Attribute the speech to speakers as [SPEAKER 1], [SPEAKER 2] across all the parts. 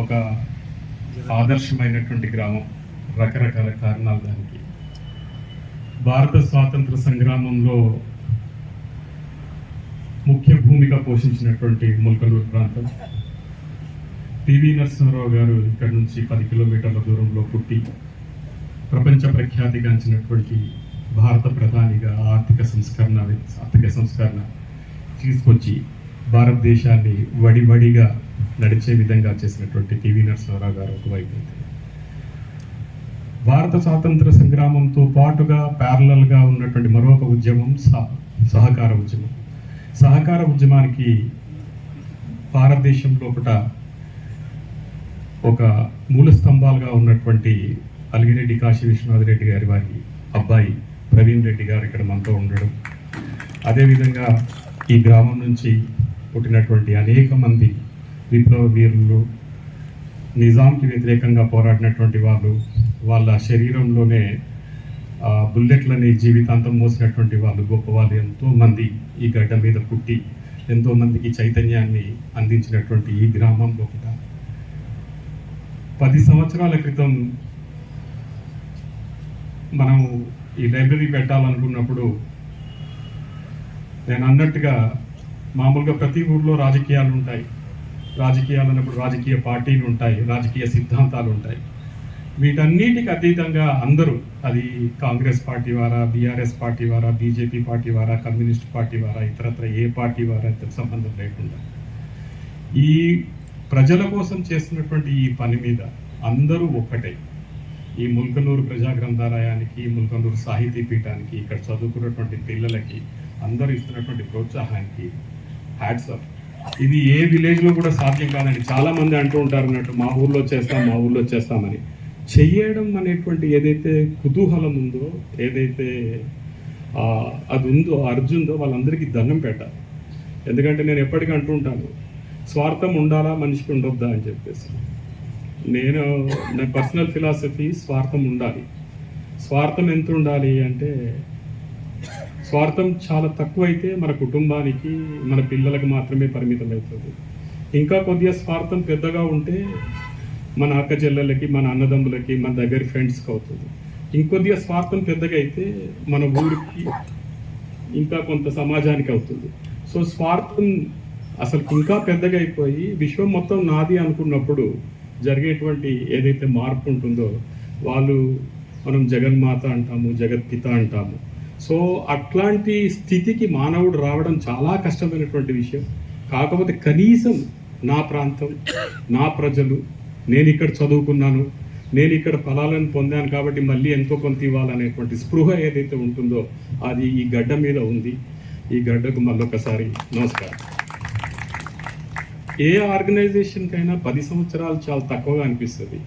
[SPEAKER 1] ఒక ఆదర్శమైనటువంటి గ్రామం. రకరకాల కారణాలు దానికి. భారత స్వాతంత్ర సంగ్రామంలో ముఖ్య భూమిక పోషించినటువంటి ముల్కనూరు ప్రాంతం. పివి నరసింహారావు గారు ఇక్కడ నుంచి 10 కిలోమీటర్ల దూరంలో పుట్టి ప్రపంచ ప్రఖ్యాతిగాంచినటువంటి భారత ప్రధానిగా ఆర్థిక సంస్కరణ తీసుకొచ్చి భారతదేశాన్ని వడివడిగా నడిచే విధంగా చేసినటువంటి పివి నరసింహారావు గారు ఒకవైపు, భారత స్వాతంత్ర సంగ్రామంతో పాటుగా ప్యారలల్గా ఉన్నటువంటి మరొక ఉద్యమం సహకార ఉద్యమం. సహకార ఉద్యమానికి భారతదేశం లోపల ఒక మూల స్తంభాలుగా ఉన్నటువంటి అలిగిరెడ్డి కాశీ విశ్వనాథ్ రెడ్డి గారి వారి అబ్బాయి ప్రవీణ్ రెడ్డి గారు ఇక్కడ మనతో ఉండడం, అదేవిధంగా ఈ గ్రామం నుంచి పుట్టినటువంటి అనేక మంది విప్లవ వీరులు, నిజాంకి వ్యతిరేకంగా పోరాడినటువంటి వాళ్ళు, వాళ్ళ శరీరంలోనే బుల్లెట్లని జీవితాంతం మోసినటువంటి వాళ్ళు, గొప్ప వాళ్ళు ఎంతోమంది ఈ గడ్డ మీద పుట్టి ఎంతోమందికి చైతన్యాన్ని అందించినటువంటి ఈ గ్రామంలో కూడా 10 సంవత్సరాల క్రితం మనం ఈ లైబ్రరీ పెట్టాలనుకున్నప్పుడు నేను అన్నట్టుగా మామూలుగా ప్రతి ఊర్లో రాజకీయాలు ఉంటాయి. రాజకీయాలు అన్నప్పుడు రాజకీయ పార్టీలు ఉంటాయి, రాజకీయ సిద్ధాంతాలు ఉంటాయి. వీటన్నిటికి అతీతంగా అందరూ, అది కాంగ్రెస్ పార్టీ వారా, బీఆర్ఎస్ పార్టీ వారా, బీజేపీ పార్టీ వారా, కమ్యూనిస్ట్ పార్టీ వారా, ఇతరత్ర ఏ పార్టీ వారా సంబంధం లేకుండా ఈ ప్రజల కోసం చేస్తున్నటువంటి ఈ పని మీద అందరూ ఒక్కటే. ఈ ముల్కనూరు ప్రజా గ్రంథాలయానికి, ముల్కనూరు సాహితీ పీఠానికి, ఇక్కడ చదువుకున్నటువంటి పిల్లలకి అందరూ ఇస్తున్నటువంటి ప్రోత్సాహానికి హ్యాట్స్ ఆఫ్. ఇది ఏ విలేజ్లో కూడా సాధ్యం కాదండి. చాలా మంది అంటూ ఉంటారు అన్నట్టు, మా ఊర్లో చేస్తామని. చెయ్యడం అనేటువంటి ఏదైతే కుతూహలం ఉందో, ఏదైతే అది ఉందో, అర్జుందో, వాళ్ళందరికీ దండం పెట్టాలి. ఎందుకంటే నేను ఎప్పటికీ అంటూ ఉంటాను, స్వార్థం ఉండాలా మనిషికి ఉండొద్దా అని చెప్పేసి. నా పర్సనల్ ఫిలాసఫీ స్వార్థం ఉండాలి. స్వార్థం ఎంత ఉండాలి అంటే, స్వార్థం చాలా తక్కువైతే మన కుటుంబానికి, మన పిల్లలకు మాత్రమే పరిమితం అవుతుంది. ఇంకా కొద్దిగా స్వార్థం పెద్దగా ఉంటే మన అక్క చెల్లెలకి, మన అన్నదమ్ములకి, మన దగ్గర ఫ్రెండ్స్కి అవుతుంది. ఇంకొద్దిగా స్వార్థం పెద్దగా అయితే మన ఊరికి, ఇంకా కొంత సమాజానికి అవుతుంది. సో స్వార్థం అసలు ఇంకా పెద్దగా అయిపోయి విశ్వం మొత్తం నాది అనుకున్నప్పుడు జరిగేటువంటి ఏదైతే మార్పు ఉంటుందో, మనం జగన్మాత అంటాము, జగత్పిత అంటాము. సో అట్లాంటి స్థితికి మానవుడు రావడం చాలా కష్టమైనటువంటి విషయం. కాకపోతే కనీసం నా ప్రాంతం, నా ప్రజలు, నేను ఇక్కడ చదువుకున్నాను, నేను ఇక్కడ ఫలాలను పొందాను కాబట్టి మళ్ళీ ఎంతో కొంత ఇవ్వాలనేటువంటి స్పృహ ఏదైతే ఉంటుందో అది ఈ గడ్డ మీద ఉంది. ఈ గడ్డకు మళ్ళొకసారి నమస్కారం. ఏ ఆర్గనైజేషన్కైనా 10 సంవత్సరాలు చాలా తక్కువగా అనిపిస్తుంది.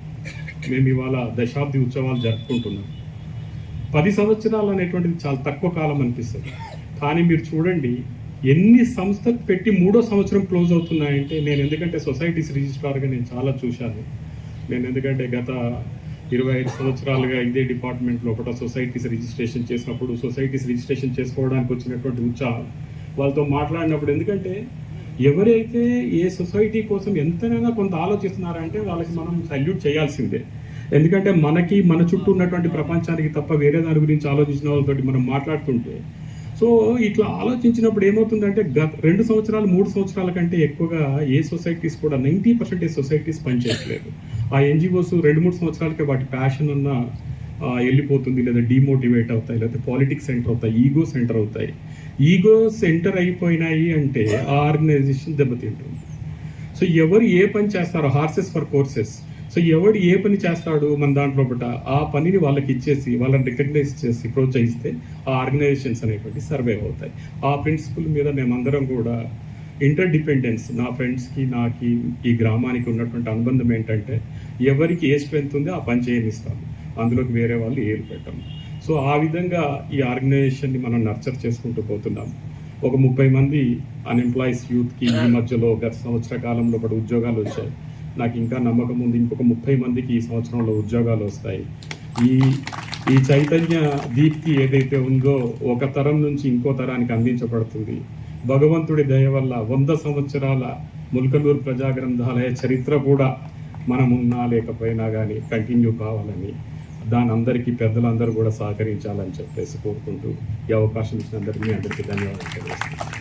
[SPEAKER 1] మేము ఇవాళ దశాబ్ది ఉత్సవాలు జరుపుకుంటున్నాం. 10 సంవత్సరాలు అనేటువంటిది చాలా తక్కువ కాలం అనిపిస్తుంది. కానీ మీరు చూడండి, ఎన్ని సంస్థలు పెట్టి 3వ సంవత్సరం క్లోజ్ అవుతున్నాయంటే, నేను ఎందుకంటే సొసైటీస్ రిజిస్ట్రార్గా నేను చాలా చూశాను. నేను ఎందుకంటే గత 25 సంవత్సరాలుగా ఇదే డిపార్ట్మెంట్ లోపల సొసైటీస్ రిజిస్ట్రేషన్ చేసినప్పుడు, సొసైటీస్ రిజిస్ట్రేషన్ చేసుకోవడానికి వచ్చినటువంటి ఉత్సాహం, వాళ్ళతో మాట్లాడినప్పుడు, ఎందుకంటే ఎవరైతే ఏ సొసైటీ కోసం ఎంతైనా కొంత ఆలోచిస్తున్నారంటే వాళ్ళకి మనం సల్యూట్ చేయాల్సిందే. ఎందుకంటే మన చుట్టూ ఉన్నటువంటి ప్రపంచానికి తప్ప వేరే దాని గురించి ఆలోచించిన వాళ్ళతో మనం మాట్లాడుతుంటే, సో ఇట్లా ఆలోచించినప్పుడు ఏమవుతుందంటే, గత 2 సంవత్సరాలు 3 సంవత్సరాల కంటే ఎక్కువగా ఏ సొసైటీస్ కూడా 90% సొసైటీస్ పనిచేయట్లేదు. ఆ ఎన్జిఓస్ 2-3 సంవత్సరాలకే వాటి ప్యాషన్ అన్న వెళ్ళిపోతుంది, లేదా డిమోటివేట్ అవుతాయి, లేదా పాలిటిక్స్ సెంటర్ అవుతాయి, ఈగో సెంటర్ అవుతాయి. ఈగో సెంటర్ అయిపోయినాయి అంటే ఆ ఆర్గనైజేషన్ దెబ్బతింటుంది. సో ఎవరు ఏ పని చేస్తారో, హార్సెస్ ఫర్ కోర్సెస్. సో ఎవడు ఏ పని చేస్తాడు మన దాంట్లో ఆ పనిని వాళ్ళకి ఇచ్చేసి, వాళ్ళని రికగ్నైజ్ చేసి ప్రోత్సహిస్తే ఆ ఆర్గనైజేషన్స్ అనేటువంటి సర్వైవ్ అవుతాయి. ఆ ప్రిన్సిపల్ మీద మేమందరం కూడా ఇంటర్ డిపెండెన్స్, నా ఫ్రెండ్స్కి, నాకు, ఈ గ్రామానికి ఉన్నటువంటి అనుబంధం ఏంటంటే, ఎవరికి ఏ స్ట్రెంత్ ఉందో ఆ పని చేయనిస్తాము, అందులోకి వేరే వాళ్ళు ఏరు పెట్టాము. సో ఆ విధంగా ఈ ఆర్గనైజేషన్ని మనం నర్చర్ చేసుకుంటూ పోతున్నాం. ఒక 30 మంది అన్ఎంప్లాయీస్ యూత్కి ఈ మధ్యలో గత సంవత్సర కాలంలో కూడా ఉద్యోగాలు వచ్చాయి. నాకు ఇంకా నమ్మకం ఉంది, ఇంకొక 30 మందికి ఈ సంవత్సరంలో ఉద్యోగాలు వస్తాయి. ఈ చైతన్య దీప్తి ఏదైతే ఉందో ఒక తరం నుంచి ఇంకో తరానికి అందించబడుతుంది. భగవంతుడి దయ వల్ల 100 సంవత్సరాల ముల్కనూరు ప్రజా గ్రంథాలయ చరిత్ర కూడా మనం ఉన్నా లేకపోయినా కానీ కంటిన్యూ కావాలని, దాని అందరికీ పెద్దలందరూ కూడా సహకరించాలని చెప్పేసి కోరుకుంటూ ఈ అవకాశం ఇచ్చిన అందరికీ ధన్యవాదాలు తెలియజేస్తున్నాను.